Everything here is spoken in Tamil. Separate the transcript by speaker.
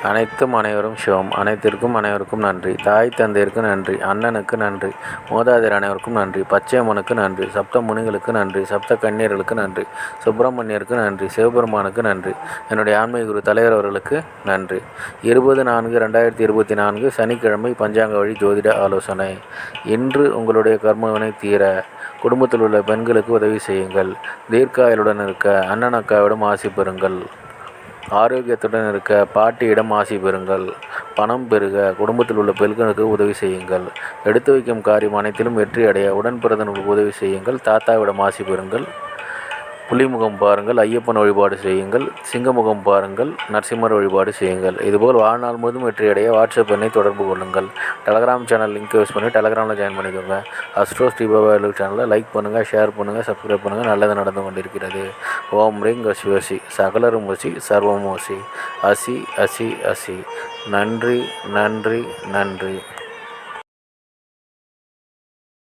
Speaker 1: அனைத்தும் அனைவரும் சிவம். அனைத்திற்கும் அனைவருக்கும் நன்றி. தாய் தந்தையருக்கு நன்றி. அண்ணனுக்கு நன்றி. மூதாதையர் அனைவருக்கும் நன்றி. பச்சையம்மனுக்கு நன்றி. சப்த முனிகளுக்கு நன்றி. சப்த கன்னியர்களுக்கு நன்றி. சுப்பிரமணியருக்கு நன்றி. சிவபெருமானுக்கு நன்றி. என்னுடைய ஆன்மீக குரு தலைவர் அவர்களுக்கு நன்றி. 20/4/2024 சனிக்கிழமை பஞ்சாங்க வழி ஜோதிட ஆலோசனை. இன்று உங்களுடைய கர்மவினை தீர குடும்பத்தில் உள்ள பெண்களுக்கு உதவி செய்யுங்கள். தீர்க்காயுடன் இருக்க அண்ணன் அக்காவிடம் ஆசி பெறுங்கள். ஆரோக்கியத்துடன் இருக்க பாட்டியிடம் ஆசி பெறுங்கள். பணம் பெருக குடும்பத்தில் உள்ள பெண்களுக்கு உதவி செய்யுங்கள். எடுத்து வைக்கும் காரியம் அனைத்திலும் வெற்றி அடைய உடன் பிறந்தவர்களுக்கு உதவி செய்யுங்கள். தாத்தாவிடம் ஆசி பெறுங்கள். புலிமுகம் பாருங்கள், ஐயப்பன் வழிபாடு செய்யுங்கள். சிங்கமுகம் பாருங்கள், நரசிம்மர் வழிபாடு செய்யுங்கள். இதுபோல் வாழ்நாள் முழுவதும் வெற்றியடைய வாட்ஸ்அப் எண்ணை தொடர்பு கொள்ளுங்கள். டெலகிராம் சேனல் லிங்க் யூஸ் பண்ணி டெலகிராமில் ஜாயின் பண்ணிக்கோங்க. அஸ்ட்ரோ ஸ்ரீபாபா சேனலில் லைக் பண்ணுங்கள், ஷேர் பண்ணுங்கள், சப்ஸ்கிரைப் பண்ணுங்கள். நல்லது நடந்து கொண்டிருக்கிறது. ஓம் ரீங் வசி வசி சகலரும் வசி சர்வம் வசி அசி அசி அசி. நன்றி நன்றி நன்றி.